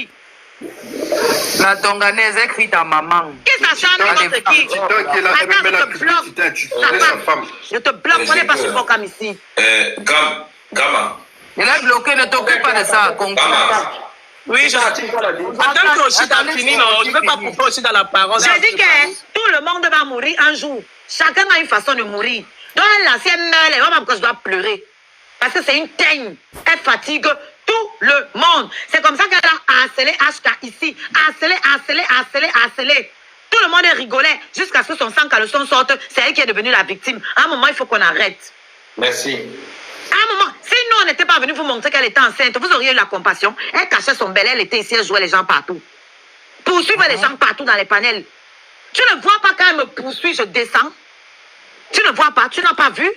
qui? La tonganaise écrit à maman. Qui ça chante n'importe qui? Je te bloque, on n'est pas sur Bocam ici. Gama. Il a bloqué, ne t'occupe pas de ça. Oui, attends que Oshida a fini, non, je ne veux pas couper aussi dans la parole. J'ai dit que tout le monde va mourir un jour. Chacun a une façon de mourir. Donc, l'ancienne meurt, elle va même que je dois pleurer. Parce que c'est une teigne. Elle fatigue tout le monde. C'est comme ça qu'elle a harcelé HK ici. Harcelé. Tout le monde rigolait jusqu'à ce que son sang caleçon sorte. C'est elle qui est devenue la victime. À un moment, il faut qu'on arrête. Merci. À un moment, si nous, on n'était pas venu vous montrer qu'elle était enceinte, vous auriez eu la compassion. Elle cachait son bel, elle était ici, elle jouait les gens partout. Poursuivre les gens partout dans les panels. Tu ne vois pas quand elle me poursuit, je descends. Tu ne vois pas, tu n'as pas vu.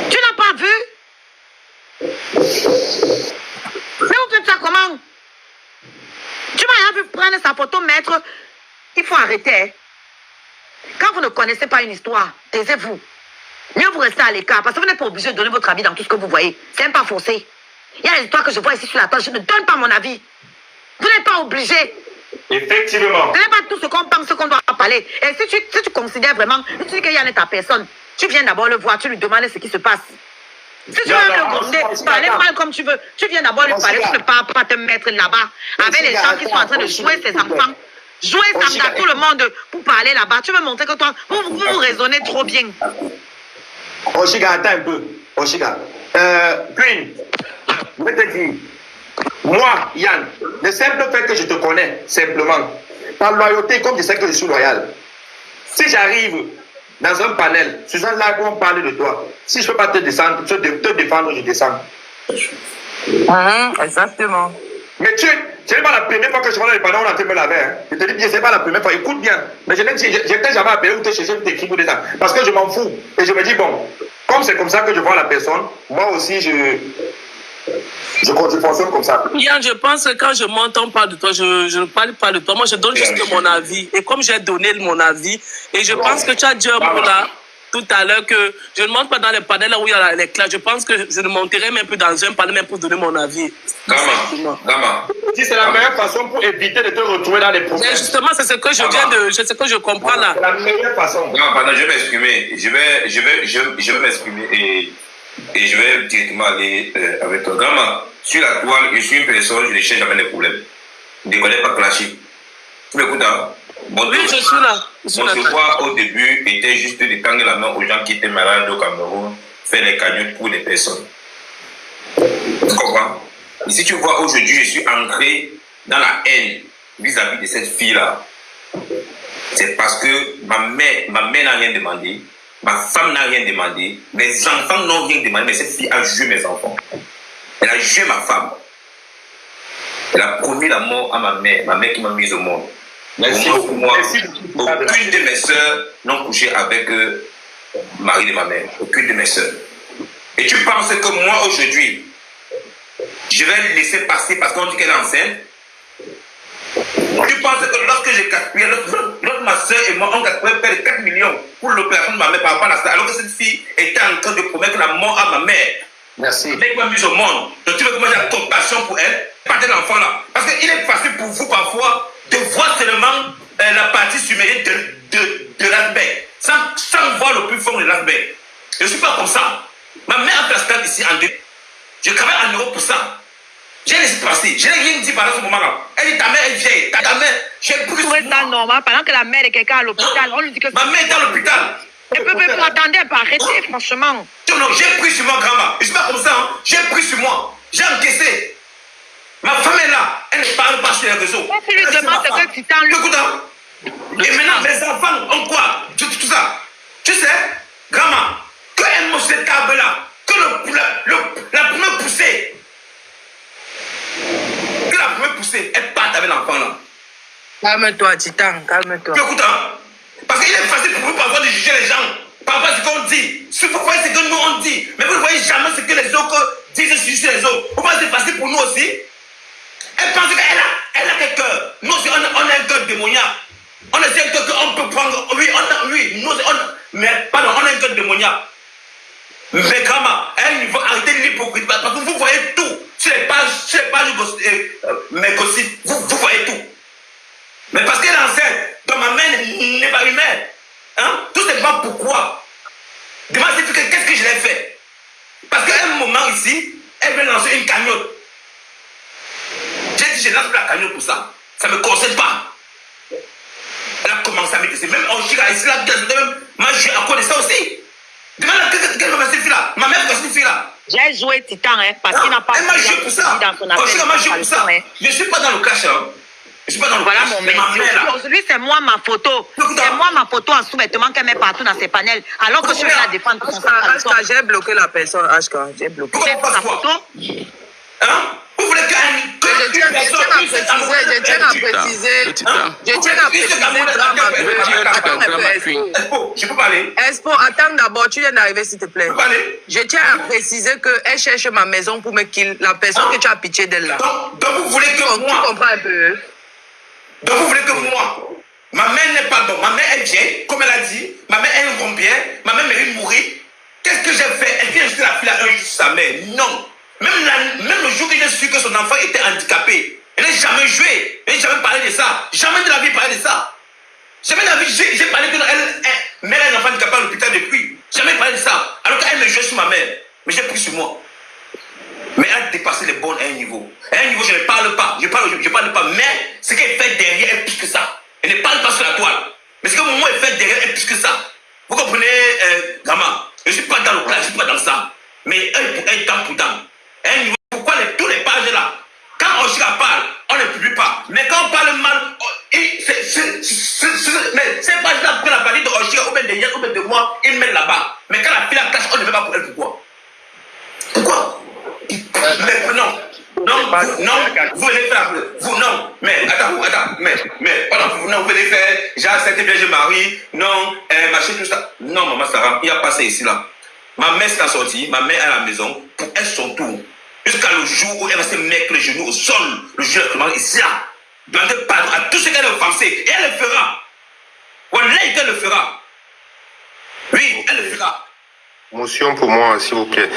Tu n'as pas vu. Mais vous faites ça comment? Tu m'as vu prendre sa photo, maître. Il faut arrêter. Hein. Quand vous ne connaissez pas une histoire, taisez-vous. Mieux vous restez à l'écart, parce que vous n'êtes pas obligé de donner votre avis dans tout ce que vous voyez. C'est même pas forcé. Il y a des histoires que je vois ici sur la table, je ne donne pas mon avis. Vous n'êtes pas obligé. Effectivement. Ce n'est pas tout ce qu'on pense qu'on doit parler. Et si tu considères vraiment, si tu dis qu'il y en a ta personne, tu viens d'abord le voir, tu lui demandes ce qui se passe. Si tu veux le gronder, parler mal comme tu veux, tu viens d'abord lui parler, tu ne parles pas te mettre là-bas avec les gens qui sont en train de jouer ses enfants. Jouer ça tout le monde pour parler là-bas. Tu veux montrer que toi, vous raisonnez trop bien. Oshiga, attends un peu. Oshiga. Queen, je vais te dire, moi, Yann, le simple fait que je te connais, simplement, par loyauté, comme je sais que je suis loyal, si j'arrive dans un panel, sur un live où on parle de toi, si je ne peux pas te descendre, te défendre, je descends. Exactement. Mais ce n'est pas la première fois que je vois les panneaux, on a me laver. Hein. Je te dis bien, ce n'est pas la première fois. Écoute bien. Mais je n'ai jamais appelé ou te chercher pour t'écrire des gens. Parce que je m'en fous. Et je me dis, bon, comme c'est comme ça que je vois la personne, moi aussi, je fonctionne comme ça. Yann, je pense que quand je m'entends parler de toi, je ne parle pas de toi. Moi, je donne juste mon avis. Et comme j'ai donné mon avis, et je pense que tu as dit un mot là, tout à l'heure, que je ne monte pas dans les panels là où il y a les classes. Je pense que je ne monterai même plus dans un panel même pour donner mon avis. Gama. Si c'est la meilleure façon pour éviter de te retrouver dans les problèmes. Mais justement, c'est ce que je viens de... C'est ce que je comprends là. C'est la meilleure façon. Non, pardon, je vais m'exprimer. Je vais m'exprimer et je vais directement aller avec toi. Gama, sur la toile, je suis une personne, je ne cherche jamais les problèmes. Je ne connais pas classique. Tu m'écoutes, hein? Oui, je suis là. Mon devoir au début était juste de tendre la main aux gens qui étaient malades au Cameroun, faire les cagnottes pour les personnes. Tu comprends? Et si tu vois, aujourd'hui, je suis ancré dans la haine vis-à-vis de cette fille-là. C'est parce que ma mère n'a rien demandé, ma femme n'a rien demandé, mes enfants n'ont rien demandé, mais cette fille a joué mes enfants. Elle a joué ma femme. Elle a promis la mort à ma mère qui m'a mise au monde. Merci pour moi, merci. aucune de mes soeurs n'ont couché avec le mari de ma mère. Aucune de mes soeurs. Et tu penses que moi, aujourd'hui, je vais laisser passer parce qu'on dit qu'elle est enceinte? Tu penses que lorsque j'ai gaspillé, lorsque ma soeur et moi, on gaspillé près de 4 millions pour l'opération de ma mère par rapport à ça, alors que cette fille était en train de promettre la mort à ma mère. Merci. Elle m'a mise au monde. Donc tu veux que moi j'ai la compassion pour elle, pas de l'enfant là. Parce qu'il est facile pour vous parfois de voir seulement la partie sumérienne de l'iceberg, sans voir le plus fond de l'iceberg. Je ne suis pas comme ça. Ma mère a fait la stade ici en deux. Je travaille en Europe pour ça. J'ai laissé passer. Je n'ai rien dit pendant ce moment-là. Elle dit ta mère est vieille. Ta mère, j'ai plus. Vous ça normal pendant que la mère est quelqu'un à l'hôpital. On lui dit que. Ma mère est à l'hôpital. Vous attendez, elle peut arrêter, franchement. Non, j'ai pris sur moi, grand-mère. Je ne suis pas comme ça. Hein. J'ai pris sur moi. J'ai encaissé. Ma femme est là. Elle ne parle pas sur les réseaux. Quand tu lui demandes ce que tu t'en lui. Écoute, hein. Et maintenant, mes enfants ont quoi? Tout ça. Tu sais, grand-mère, que elle mange cette table-là, que la première poussée, elle part avec l'enfant là. Calme-toi, Titan, calme-toi. Écoute, hein. Parce qu'il est facile pour vous parfois de juger les gens par rapport à ce qu'on dit. Si vous voyez ce que nous on dit, mais vous ne voyez jamais ce que les autres disent sur les autres. Vous pensez que c'est facile pour nous aussi? Elle pense qu'elle a quel cœur. Nous aussi, on a un cœur démoniaque. On a un cœur qu'on peut prendre. Mais pardon, on a un cœur démoniaque. Mais comment? Elle, il faut arrêter l'hypocrisie. Parce que vous voyez tout sur les pages mes gossips, vous voyez tout. Mais parce qu'elle est enceinte, donc ma mère n'est pas humaine. Hein? Tout simplement pourquoi. Demain, qu'est-ce que je l'ai fait? Parce qu'à un moment ici, elle veut lancer une cagnotte. J'ai dit, je lance la cagnotte pour ça. Ça ne me concerne pas. Elle a commencé à me dire, même en Chica, ici, là, moi, je suis à cause de ça aussi. Demain, qu'est-ce que cette fille-là? Ma mère, cette fille-là. J'ai joué Titan, hein, parce qu'il n'a pas... Elle m'a joué pour ça. En Chica m'a joué pour ça. Je ne suis pas dans le cash, hein. Je suis pas dans le Voilà cash. mon mec. Aujourd'hui, c'est moi ma photo. C'est moi ma photo en sous-vêtements qu'elle met partout dans ses panels. Alors que je vais la défendre pour son HK, j'ai bloqué la personne. HK, j'ai bloqué. Pourquoi on sa passe quoi? photo. Hein? Vous voulez Je tiens à préciser, je peux parler. Expo, attends d'abord, tu viens d'arriver s'il te plaît. Je peux parler. Je tiens à préciser qu'elle cherche ma maison pour me kill. La personne que tu as pitié d'elle là. Donc vous voulez que Tu moi... comprends un peu? Donc vous voulez que moi... Ma mère n'est pas bonne. Ma mère est bien, comme elle a dit. Ma mère est un bien. Ma mère mérite de mourir. Qu'est-ce que j'ai fait? Elle vient jeter la fille à un jour sa mère. Non. Même le jour que j'ai su que son enfant était handicapé, elle n'a jamais joué. Elle n'a jamais parlé de ça. Jamais de la vie parlé de ça. Jamais de la vie, j'ai parlé de elle. Mère a un enfant handicapé à l'hôpital depuis. Jamais parlé de ça. Alors qu'elle me jouait sur ma mère. Mais j'ai pris sur moi. Mais elle a dépassé les bornes à un niveau. À un niveau, je ne parle pas. Je parle pas. Mais ce qu'elle fait derrière est plus que ça. Elle ne parle pas sur la toile. Mais ce que moi, elle fait derrière est plus que ça. Vous comprenez, Gama? Je ne suis pas dans le plat, je ne suis pas dans ça. Mais œil pour œil, dent pour dent. À un niveau, pourquoi tous les pages là? Quand Oshika parle, on ne publie pas. Mais quand on parle mal, mais ces pages-là, pour la partie de Oshika, ou bien de Yann, ou bien de moi, ils mettent là-bas. Mais quand la fille la cache, on ne met pas pour elle. Pourquoi? Pourquoi? Mais non, vous venez faire, vous venez faire, j'ai accepté bien, je marie, non, machin, tout ça. Non, maman Sarah, il n'y a pas ça ici là. Ma mère s'est sortie, ma mère est à la maison, pour elle son tour. Jusqu'à le jour où elle va se mettre les genoux au sol, le jour où elle est ici là. Demander pardon à tout ce qu'elle a offensé, et elle le fera. Voilà, elle le fera. Oui, elle le fera. Motion pour moi, s'il vous plaît.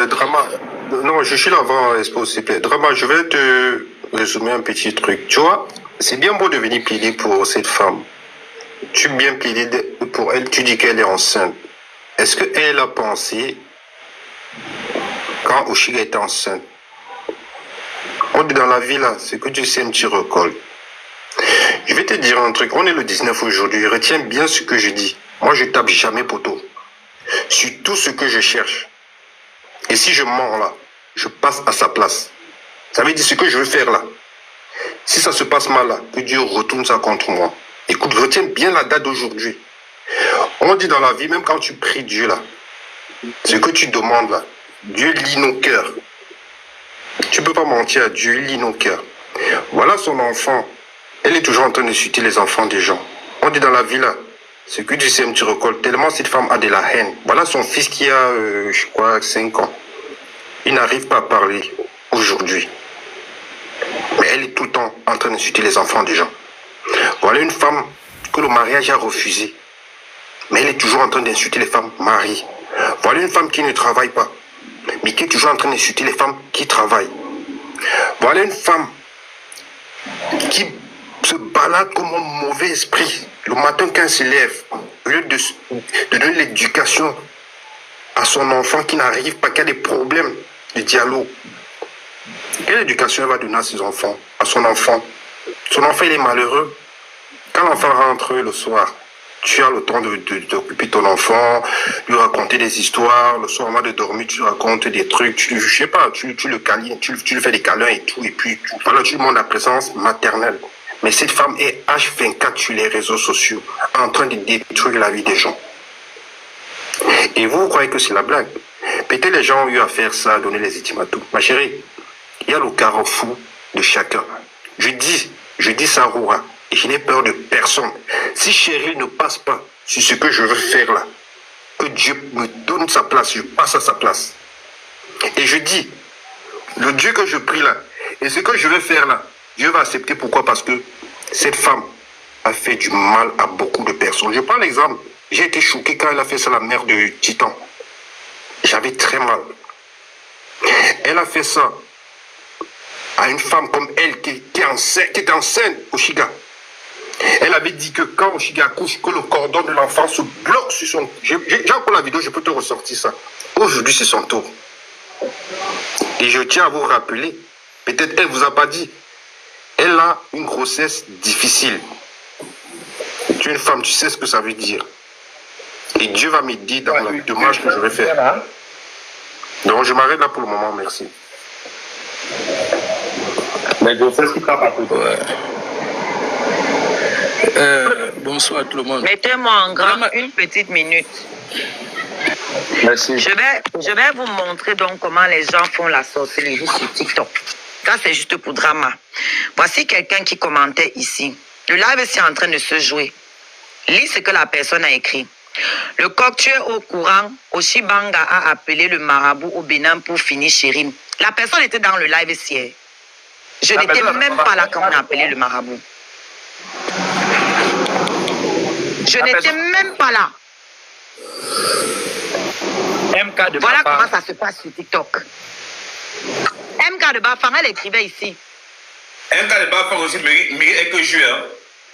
Drama, non, je suis là avant, s'il vous plaît. Drama, je vais te résumer un petit truc. Tu vois, c'est bien beau de venir plaider pour cette femme. Tu bien plaidé pour elle, tu dis qu'elle est enceinte. Est-ce qu'elle a pensé, quand Oshika était enceinte, on est dans la vie là, c'est que tu sèmes, tu recolles. Je vais te dire un truc, on est le 19 aujourd'hui, retiens bien ce que je dis. Moi, je tape jamais poteau. Sur tout ce que je cherche. Et si je mens là, je passe à sa place. Ça veut dire ce que je veux faire là. Si ça se passe mal là, que Dieu retourne ça contre moi. Écoute, retiens bien la date d'aujourd'hui. On dit dans la vie, même quand tu pries Dieu là, ce que tu demandes là, Dieu lit nos cœurs. Tu ne peux pas mentir à Dieu, il lit nos cœurs. Voilà son enfant. Elle est toujours en train de chuter les enfants des gens. On dit dans la vie là, ce que tu sèmes, tu recolles. Tellement cette femme a de la haine. Voilà son fils qui a, je crois, 5 ans. Il n'arrive pas à parler aujourd'hui. Mais elle est tout le temps en train d'insulter les enfants des gens. Voilà une femme que le mariage a refusé. Mais elle est toujours en train d'insulter les femmes mariées. Voilà une femme qui ne travaille pas. Mais qui est toujours en train d'insulter les femmes qui travaillent. Voilà une femme qui se balade comme un mauvais esprit. Le matin quand elle se lève, au lieu de donner l'éducation à son enfant qui n'arrive pas, qui a des problèmes de dialogue. Quelle éducation elle va donner à ses enfants, à son enfant? Son enfant il est malheureux. Quand l'enfant rentre le soir, tu as le temps d'occuper ton enfant, lui raconter des histoires. Le soir avant de dormir, tu lui racontes des trucs, je sais pas, tu le câlines, tu lui fais des câlins et tout, et puis voilà, tu lui montres la présence maternelle. Mais cette femme est H24 sur les réseaux sociaux, en train de détruire la vie des gens. Et vous croyez que c'est la blague? Peut-être les gens ont eu à faire ça, à donner les ultimatums. Ma chérie, il y a le carrefour de chacun. Je dis ça, Roura, et je n'ai peur de personne. Si chérie ne passe pas sur ce que je veux faire là, que Dieu me donne sa place, je passe à sa place. Et je dis, le Dieu que je prie là, et ce que je veux faire là, Dieu va accepter. Pourquoi? Parce que cette femme a fait du mal à beaucoup de personnes. Je prends l'exemple. J'ai été choqué quand elle a fait ça, la mère de Titan. J'avais très mal. Elle a fait ça à une femme comme elle qui est enceinte, Oshiga. Elle avait dit que quand Oshiga accouche, que le cordon de l'enfant se bloque sur son... J'ai encore la vidéo, je peux te ressortir ça. Aujourd'hui, c'est son tour. Et je tiens à vous rappeler, peut-être elle ne vous a pas dit, elle a une grossesse difficile. Tu es une femme, tu sais ce que ça veut dire. Et Dieu va m'aider dans la démarche que je vais faire. Donc je m'arrête là pour le moment, merci. Mais grossesse qui tape à côté. Bonsoir à tout le monde. Mettez-moi en grand une petite minute. Merci. Je vais vous montrer donc comment les gens font la sorcellerie sur TikTok. Ça, c'est juste pour drama. Voici quelqu'un qui commentait ici. Le live est en train de se jouer. Lis ce que la personne a écrit. Le coq, tu es au courant. Oshibanga a appelé le marabout au Bénin pour finir Chérine. La personne était dans le live ici. Je n'étais même pas là quand on a appelé le marabout. Je n'étais même pas là. MK de Voilà Bafang. comment ça se passe sur TikTok. MK de Bafang, elle écrivait ici. Un cas de Bafang aussi mérite que jouer. Hein.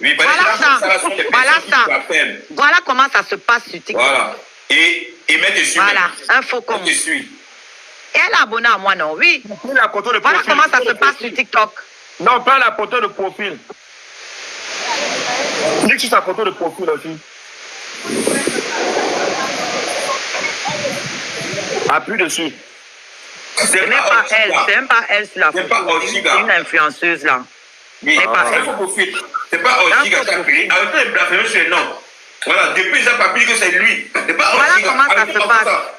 Oui, parce Voilà que ça. là, sont des Voilà personnes qui ça. l'appellent. Voilà comment ça se passe sur TikTok. Voilà. Et mets dessus. Voilà, un faucon. Je suis. Et elle est abonnée à moi, non? Oui. Prends la photo de Voilà profil. comment ça se passe sur TikTok. Non, prends la photo de profil. Clique sur sa photo de profil aussi. Appuie dessus. Ce n'est pas elle, c'est même pas elle sur la C'est pas photo. Oshiga. C'est une influenceuse là. Oui, C'est pas c'est elle. un faux profil. C'est pas Oshiga qui a appelé. Avec toi, il blasphème sur le nom. Voilà, depuis, ils n'ont pas pu que c'est lui. C'est pas Voilà Oshiga. comment ça Avec se toi, passe. ça.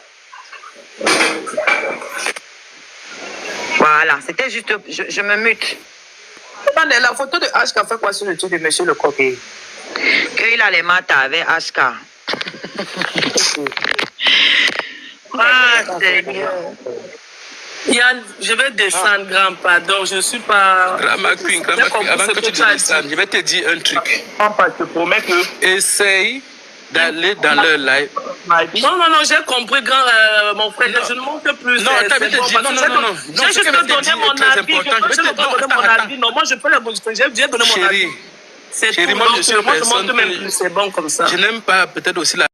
Voilà, c'était juste. Je me mute. Attendez, la photo de H a fait quoi sur le truc de monsieur le coquet? Qu'il a les maths avec HK. Ah, Seigneur. Yann, je vais descendre, grand pardon. Je ne suis pas. Grandma Queen, avant que tu descendes, je vais te dire un truc. Papa, je te promets que. Essaye d'aller dans leur live. Non, j'ai compris, mon frère. Je ne monte plus. Non, attends, je vais te dire, non. J'ai juste donné mon avis. Non, moi, je peux le montrer. J'ai donné mon avis. Chérie, moi, je suis une Moi, je personne monte même plus. C'est bon comme ça. Je n'aime pas peut-être aussi la